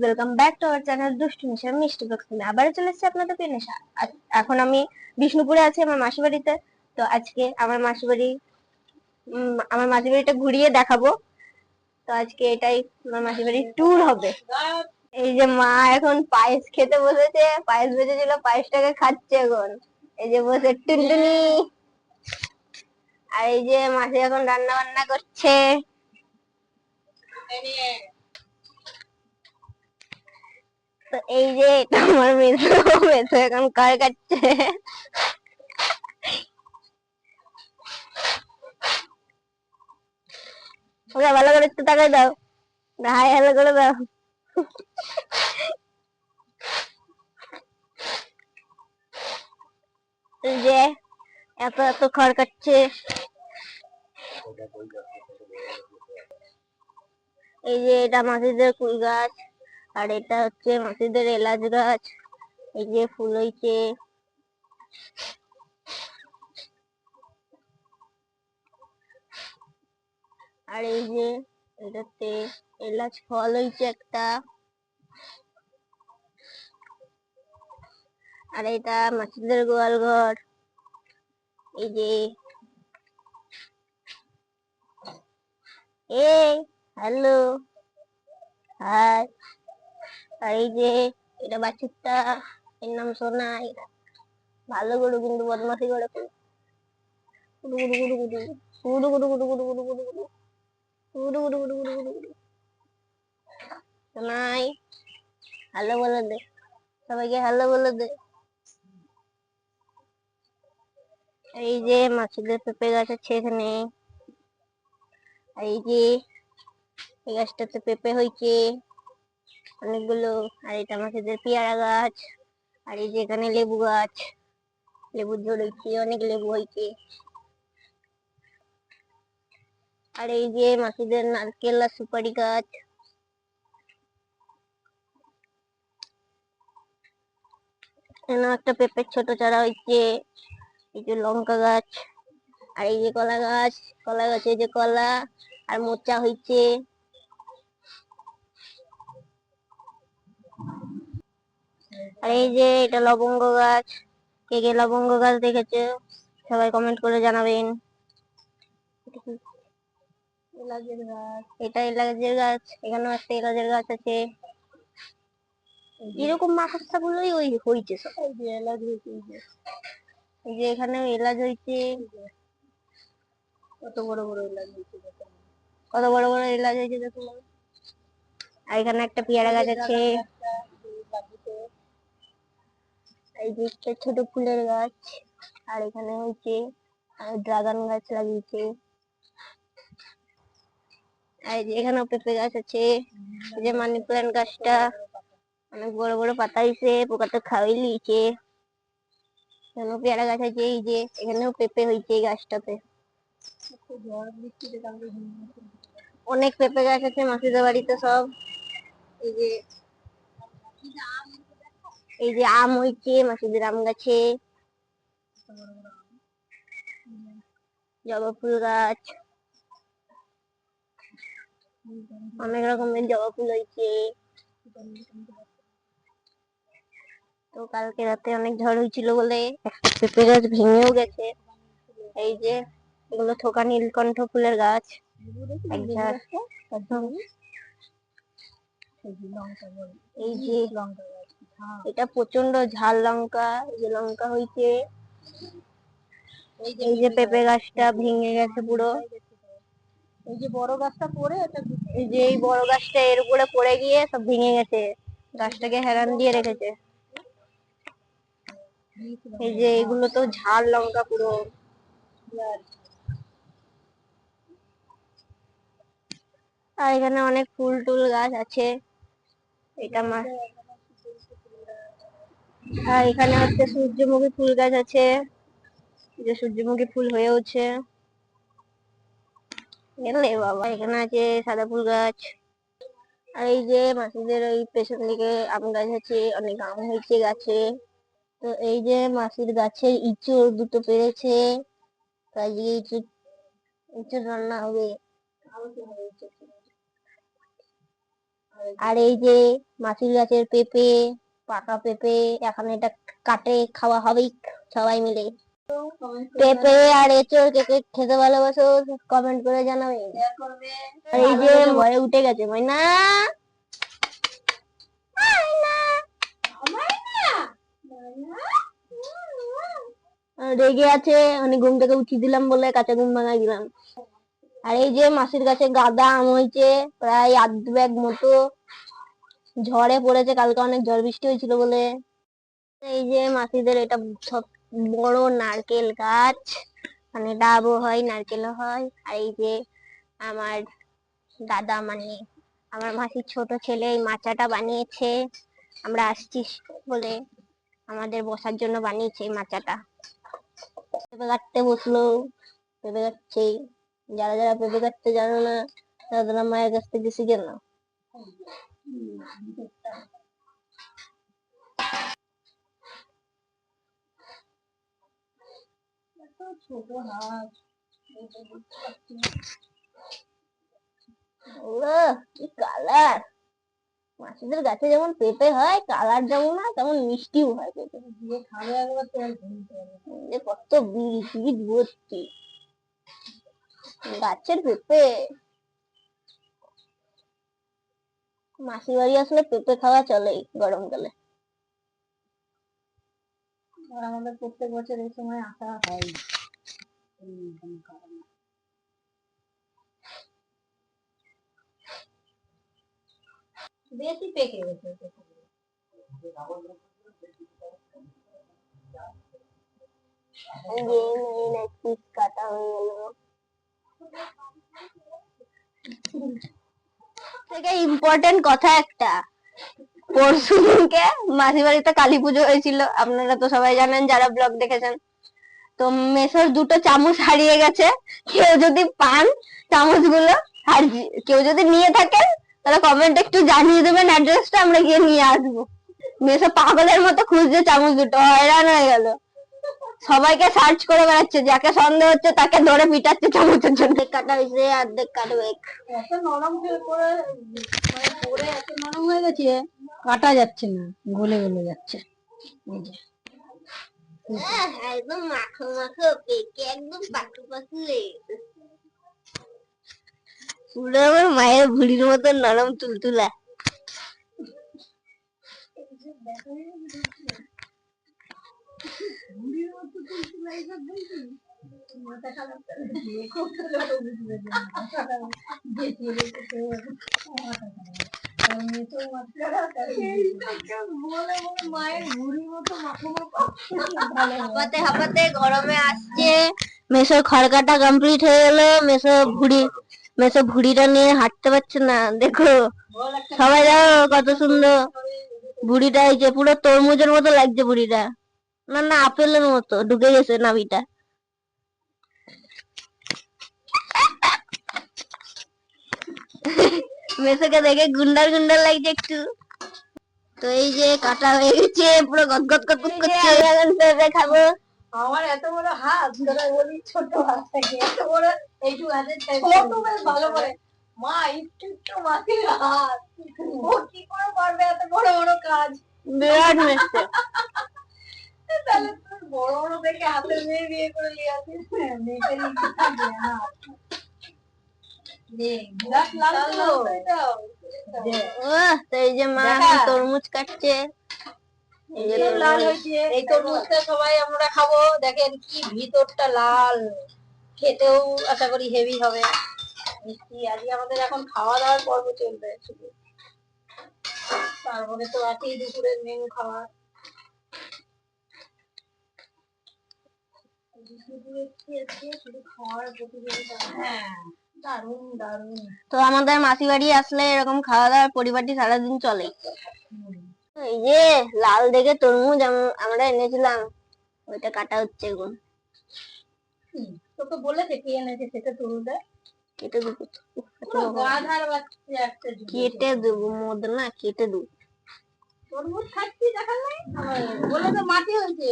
Welcome back to our channel দুষ্টু নেশা মিষ্টি ব্লগস। আবার চলে এসেছি আপনাদের প্রিয় নেশা। এখন আমি বিষ্ণুপুরে আছি আমার মাসির বাড়িতে। তো আজকে আমার মাসির বাড়িটা ঘুরিয়ে দেখাবো। তো আজকে এটাই আমার মাসির বাড়ির ট্যুর হবে। এই যে মা এখন পায়েস খেতে বসেছে, পায়েস বেজেছিল, পায়েসটাকে খাচ্ছে এখন। এই যে বসে টুনটুনি। আর এই যে মাসি এখন রান্না বান্না করছে। তো এই যে এটা আমার মেসো, মেসো এখন কার কাটছে। ওকে ভালো করে একটু তাকাই দাও, হাই হ্যালো করে দাও। এই যে এত এত খড় কাটছে। এই যে এটা মাসিদের কুল গাছ, আর এটা হচ্ছে মাসিদের এলাচ গাছ। এই যে ফুল হইছে। আর এই যে এটাতে এলাচ ফল হইছে একটা। আর এটা মাসিদের গোয়াল ঘর। এই যে এই হ্যালো হাই। আর এই যে এটা বাচ্চাটা, এর নাম সোনাই। ভালো গরু কিন্তু বদমাশি করে। গুডু গুডু গুডু গুডু গুডু গুডু গুডু গুডু গুডু গুডু গুডু গুডু গুডু গুডু গুডু গুডু। সোনাই হ্যালো বলে দে, সবাইকে হ্যালো বলে দে। এই যে মাছেদের পেঁপে গাছ আছে এখানে। এই যে এই গাছটাতে পেঁপে হয়েছে অনেকগুলো। আর এটা মাছেদের পেয়ারা গাছ। আর এই যে এখানে লেবু গাছ, লেবুর ঝোড় হয়েছে, অনেক লেবু হয়েছে। আর এই যে মাছেদের নারকেল আর সুপারি গাছ। এখানে একটা পেঁপের ছোট চারা হয়েছে। এই যে লঙ্কা গাছ। আর এই যে কলা গাছ, কলা গাছে যে কলা আর মোচা হয়েছে। আর এই যে এটা লবঙ্গ গাছ। কে কে লবঙ্গ গাছ দেখেছে সবাই কমেন্ট করে জানাবেন। এটা এলাচের গাছ, এখানেও একটা এলাচের গাছ আছে। এরকম মাকড়সা গুলোই ওই হইছে সব। এই যে এলাচ হইছে, এই যে এখানে এলাচ হইছে। কত বড় বড় এলাচ হইছে, কত বড় বড় এলাচ হয়েছে দেখুন। আর এখানে একটা পেয়ারা গাছ আছে। এই যে একটা ছোট ফুলের গাছ। আর এখানে হচ্ছে ড্রাগন গাছ লাগিয়েছে। আর এখানেও পেঁপে গাছ আছে। এই যে মানি প্ল্যান্ট গাছটা অনেক বড় বড় পাতা হয়েছে, পোকা তো খাওয়াই লিয়েছে। এখানেও পেয়ারা গাছ আছে। এই যে এখানেও পেঁপে হয়েছে এই গাছটাতে। অনেক পেঁপে গাছ আছে মাসিদের বাড়িতে সব। এই যে এই যে আম হয়েছে মাসিদের আম গাছে। জবা ফুল গাছ, অনেক রকমের জবা ফুল হয়েছে। তো কালকে রাতে অনেক ঝড় হয়েছিল বলে একটা পেঁপে গাছ ভেঙেও গেছে। এই যে এগুলো থোকা নীলকণ্ঠ ফুলের গাছ। এই যে এটা প্রচন্ড ঝাল লঙ্কা, এই যে লঙ্কা হয়েছে। এই যে পেঁপে গাছটা ভেঙে গেছে পুরো। এই যে বড় গাছটা পড়ে, এই যে এই বড় গাছটা এর উপরে পড়ে গিয়ে সব ভেঙে গেছে, গাছটাকে হেরান দিয়ে রেখেছে। এই যে এগুলো তো ঝাল লঙ্কা পুরো। আর এখানে অনেক ফুল টুল গাছ আছে। এটা আর এখানে হচ্ছে সূর্যমুখী ফুল গাছ আছে, যে সূর্যমুখী ফুল হয়েওছে। এলে বাবা এখানে আছে সাদা ফুল গাছ। আর এই যে মাসিদের ওই পেছন দিকে আম গাছ আছে, অনেক আম হয়েছে গাছে। তো এই যে মাসির গাছের ইঁচড় দুটো পেরেছে, তাই ইঁচড় ইঁচড় রান্না হবে। আর এই যে মাসির গাছের পেঁপে, পাকা পেঁপে, এখন এটা কাটে খাওয়া হবেই সবাই মিলে। পেঁপে আর এঁচড় কে কে খেতে ভালোবাসো কমেন্ট করে জানাবে। আর এই যে ভয়ে উঠে গেছে ময়না, রেগে আছে, আমি ঘুম থেকে উঠিয়ে দিলাম বলে কাঁচা ঘুম ভাঙাই দিলাম। আর এই যে মাসির কাছে গাদা আম হয়েছে প্রায় 8 ব্যাগ মতো, ঝড়ে পড়েছে, কালকে অনেক ঝড় বৃষ্টি হয়েছিল বলে। এই যে মাসিদের এটা সব বড় নারকেল গাছ, মানে ডাবও হয় নারকেলও হয়। আর এই যে আমার দাদা, মানে আমার মাসির ছোট ছেলে এই মাচাটা বানিয়েছে, আমরা আসছি বলে আমাদের বসার জন্য বানিয়েছে এই মাচাটা। পেঁপে কাটতে বসলো, পেঁপে কাটছে। যারা যারা পেঁপে কাটতে জানো না তারা মায়ের কাছ থেকে শিখে নাও। ছোট হাত, কি কালার! মাসিদের গাছে যেমন পেঁপে হয় কালার যেমন না তেমন মিষ্টিও হয় পেঁপে দিয়ে খাবে একবার তেল কত বীজ ভর্তি গাছের পেঁপে। মাসি বাড়ি আসলে পেঁপে খাওয়া চলেই গরমকালে। আর আমাদের প্রত্যেক বছর এই সময় আসা হয়। বেশি পেকে গেছে, কাটা হয়ে গেল। থেকে ইম্পর্টেন্ট কথা একটা, পরশু দিনকে মাসি বাড়িতে কালী পুজো হয়েছিল, আপনারা তো সবাই জানেন যারা ব্লগ দেখেছেন। তো মেসোর 2টো চামচ হারিয়ে গেছে, কেউ যদি পান চামচ গুলো, আর কেউ যদি নিয়ে থাকেন তাহলে কমেন্ট একটু জানিয়ে দেবেন অ্যাড্রেসটা, আমরা গিয়ে নিয়ে আসবো। মেসো পাগলের মতো খুঁজছে চামচ দুটো, হয়রান হয়ে গেল। সবাইকে সার্চ করে বেড়াচ্ছে, যাকে সন্দেহ হচ্ছে তাকে ধরে পিটাচ্ছে চামচের জন্য। কাটা হয়েছে, অর্ধেক কাটবে। এত নরম করে মানে পরে এত নরম হয়ে গেছে কাটা যাচ্ছে না, গলে গলে যাচ্ছে। একদম মাখো মাখো পেকে, একদম পাকু পাকু পুরো আমার মায়ের ভুড়ির মতো নরম তুলতুলা। হাঁপাতে হাঁপাতে গরমে আসছে, মেসোর খড়কাটা কমপ্লিট হয়ে গেল। মেসো ভুড়িটা নিয়ে হাঁটতে পারছে না, দেখো সবাই দেখো কত সুন্দর ভুড়িটা, এই যে পুরো তরমুজের মতো লাগছে ভুড়িটা, না না আপেলের মতো ঢুকে গেছে নাভিটা। মেসোকে দেখে গুন্ডার গুন্ডার লাগছে একটু। তো এই যে কাটা হয়ে গেছে, পুরো গদগদ গদগদ করছে। আমি এখন পেঁপে খাবো। আমার এত বড় হাত, তোরা বলি ছোট হাত থাকে, এত বড় এইটু হাতের ছোট বেশ ভালো করে। মা একটু একটু মাটির হাত, ও কি করে পারবে এত বড় বড় কাজ? বিরাট মিষ্টি। তাহলে তুই বড় বড় দেখে হাতে মেয়ে বিয়ে করে নিয়ে আসিস, মেয়েকে নিতে থাকবে না। এই যে মা তরমুজ কাটছে, লাল হয়েছে। এই তরমুজটা সবাই আমরা খাবো, দেখেন কি ভিতরটা লাল, খেতেও আশা করি হেভি হবে মিষ্টি। আজকে আমাদের এখন খাওয়া দাওয়ার পর্ব চলবে শুধু, তারপরে তো আছেই দুপুরের মেনু খাবার। তো আমাদের মাসি বাড়ি আসলে এরকম খাওয়া দাওয়ার পরিবারটি সারাদিন চলে। এই যে লাল দেখে তরমুজ আমরা এনেছিলাম, ওইটা কাটা হচ্ছে এখন। তোকে বলেছে কে এনেছে সেটা তরমুজটা কেটে দেবো, কেটে দেবো, মদ না কেটে দেবো। তরমুজ খাচ্ছি দেখা নাই, বলে তো মাটি হয়েছে।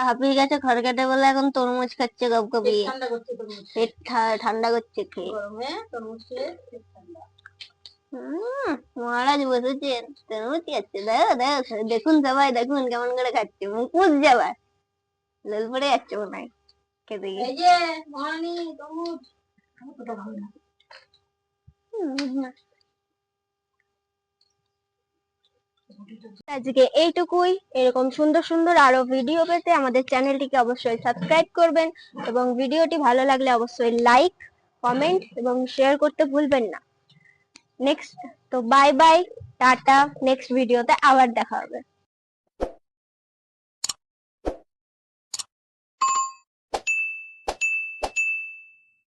হাপির কাছে খড় কাটে বলে এখন তরমুজ খাচ্ছে গপগপিয়ে, পেট ঠান্ডা করছে খেয়ে। গরমে তরমুজ খেয়ে পেট ঠান্ডা। মহারাজ বসেছেন, তেমনই আছে। দেখো দেখো, দেখুন সবাই দেখুন কেমন করে খাচ্ছে, মুখ মুখ যাবার লাল পড়ে যাচ্ছে মনে হয় খেতে গিয়ে। আজকে এইটুকুই। এরকম সুন্দর সুন্দর আরো ভিডিও পেতে আমাদের চ্যানেলটিকে অবশ্যই সাবস্ক্রাইব করবেন, এবং ভিডিওটি ভালো লাগলে অবশ্যই লাইক, কমেন্ট এবং শেয়ার করতে ভুলবেন না। নেক্সট তো বাই বাই, টাটা, নেক্সট ভিডিওতে আবার দেখা হবে।